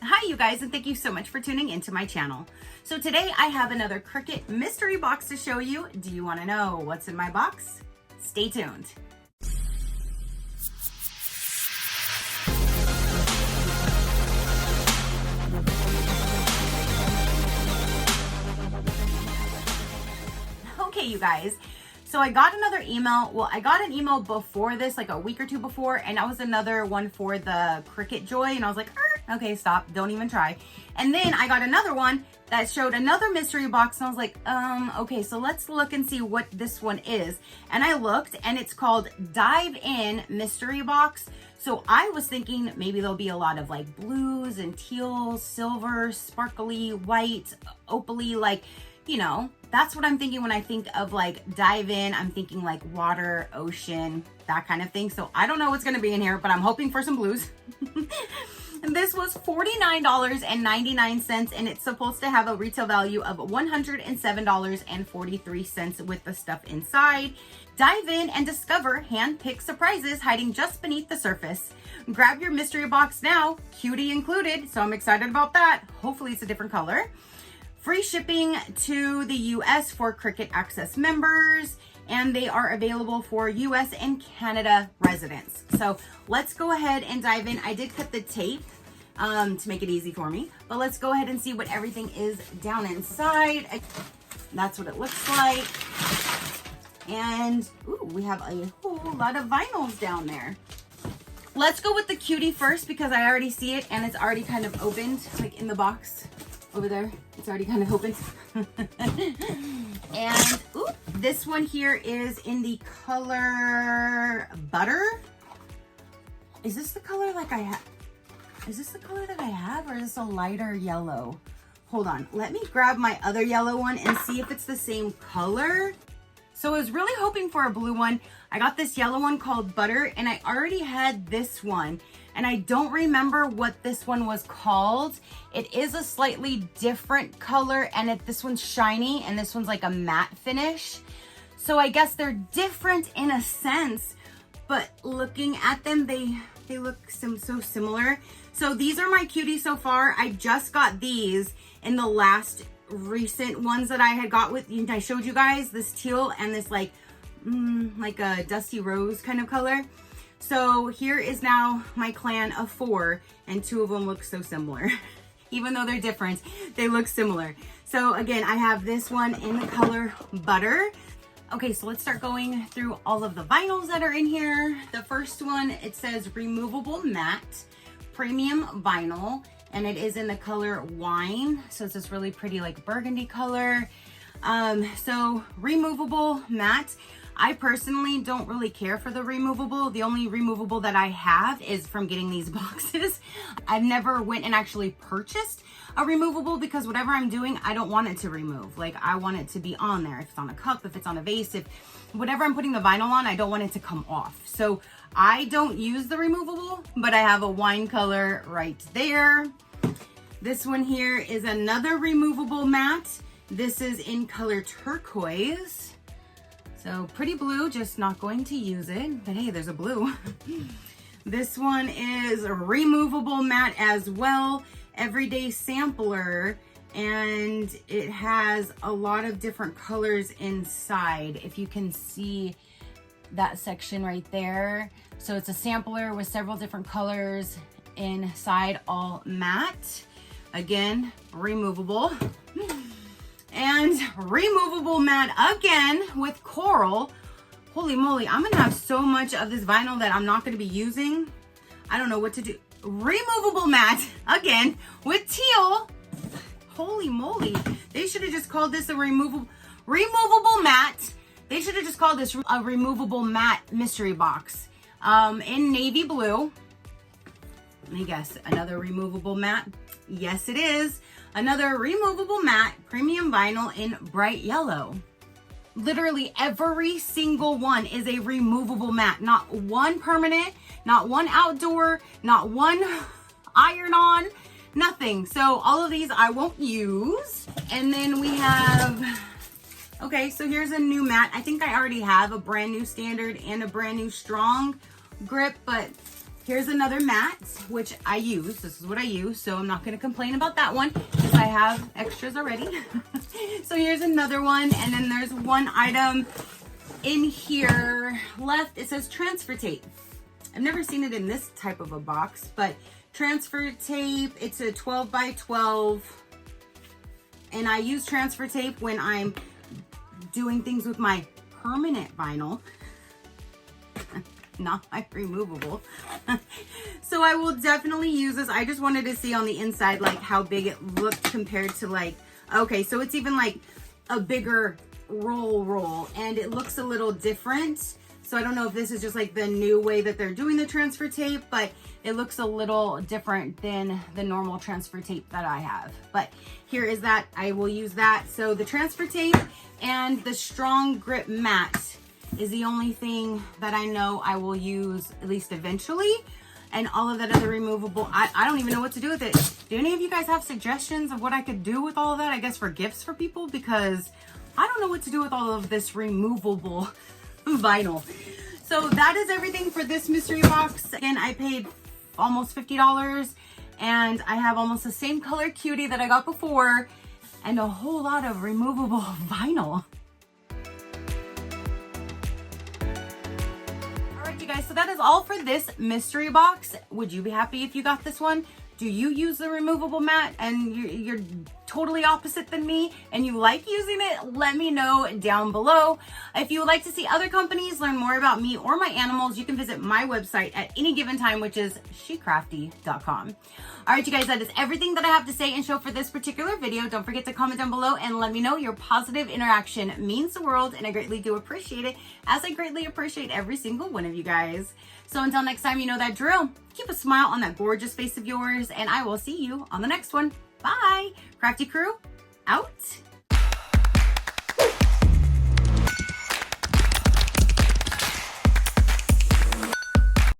Hi you guys, and thank you so much for tuning into my channel. So today I have another Cricut mystery box to show you. Do you want to know what's in my box? Stay tuned. Okay, you guys. So I got another email. Well, I got an email before this, like a week or two before, and that was another one for the Cricut Joy. And I was like, okay, stop, don't even try. And then I got another one that showed another mystery box, and I was like, okay, so let's look and see what this one is. And I looked, and it's called Dive In Mystery Box. So I was thinking maybe there'll be a lot of like blues and teals, silver, sparkly, white, opaly, like, you know, that's what I'm thinking when I think of like dive in. I'm thinking like water, ocean, that kind of thing. So I don't know what's going to be in here, but I'm hoping for some blues. And this was $49.99, and it's supposed to have a retail value of $107.43 with the stuff inside. Dive in and discover hand-picked surprises hiding just beneath the surface. Grab your mystery box now, cutie included, so I'm excited about that. Hopefully it's a different color. Free shipping to the US for Cricut Access members, and they are available for US and Canada residents. So let's go ahead and dive in. I did cut the tape to make it easy for me, but let's go ahead and see what everything is down inside. That's what it looks like. And ooh, we have a whole lot of vinyls down there. Let's go with the cutie first because I already see it and it's already kind of opened, like in the box. Over there, it's already kind of open. And ooh, this one here is in the color Butter. Is this the color like I have? Is this the color that I have, or is this a lighter yellow? Hold on, let me grab my other yellow one and see if it's the same color. So I was really hoping for a blue one. I got this yellow one called Butter, and I already had this one. And I don't remember what this one was called. It is a slightly different color, and this one's shiny, and this one's like a matte finish. So I guess they're different in a sense, but looking at them, they look so similar. So these are my cuties so far. I just got these in the last recent ones that I had got with, I showed you guys this teal and this like a dusty rose kind of color. So here is now my clan of 4, and 2 of them look so similar. Even though they're different, they look similar. So again, I have this one in the color Butter. Okay, so let's start going through all of the vinyls that are in here. The first one, it says Removable Matte Premium Vinyl, and it is in the color Wine. So it's this really pretty like burgundy color. So removable matte. I personally don't really care for the removable. The only removable that I have is from getting these boxes. I've never went and actually purchased a removable because whatever I'm doing, I don't want it to remove. Like I want it to be on there. If it's on a cup, if it's on a vase, if whatever I'm putting the vinyl on, I don't want it to come off. So I don't use the removable, but I have a wine color right there. This one here is another removable matte. This is in color Turquoise. So pretty blue, just not going to use it, but hey, there's a blue. This one is a removable matte as well, Everyday Sampler, and it has a lot of different colors inside, if you can see that section right there. So it's a sampler with several different colors inside, all matte. Again, removable. And removable matte again with coral. Holy moly, I'm gonna have so much of this vinyl that I'm not gonna be using. I don't know what to do. Removable matte again with teal. Holy moly, they should have just called this a removable matte. They should have just called this a removable matte mystery box. In navy blue. Let me guess, another removable matte. Yes, it is. Another removable matte premium vinyl in bright yellow. Literally every single one is a removable matte. Not one permanent, not one outdoor, not one iron on, nothing. So all of these I won't use. And then we have, okay, so here's a new matte. I think I already have a brand new standard and a brand new strong grip, but Here's another mat, which I use. This is what I use, so I'm not going to complain about that one because I have extras already. So here's another one, and then there's one item in here left. It says transfer tape. I've never seen it in this type of a box, but transfer tape. It's a 12 by 12, and I use transfer tape when I'm doing things with my permanent vinyl. Not my removable. So I will definitely use this. I just wanted to see on the inside like how big it looked compared to like, okay, so it's even like a bigger roll, and it looks a little different. So I don't know if this is just like the new way that they're doing the transfer tape, but it looks a little different than the normal transfer tape that I have. But here is that. I will use that. So the transfer tape and the strong grip mat is the only thing that I know I will use at least eventually. And all of that other removable, I don't even know what to do with it. Do any of you guys have suggestions of what I could do with all of that? I guess for gifts for people, because I don't know what to do with all of this removable vinyl. So that is everything for this mystery box. Again, I paid almost $50, and I have almost the same color cutie that I got before and a whole lot of removable vinyl. You guys, so that is all for this mystery box. Would you be happy if you got this one? Do you use the removable mat and you're totally opposite than me and you like using it? Let me know down below. If you would like to see other companies, learn more about me or my animals, you can visit my website at any given time, which is shecrafty.com. All right, you guys, that is everything that I have to say and show for this particular video. Don't forget to comment down below and let me know. Your positive interaction means the world, and I greatly do appreciate it, as I greatly appreciate every single one of you guys. So until next time, you know that drill. Keep a smile on that gorgeous face of yours, and I will see you on the next one. Bye. Crafty crew, out.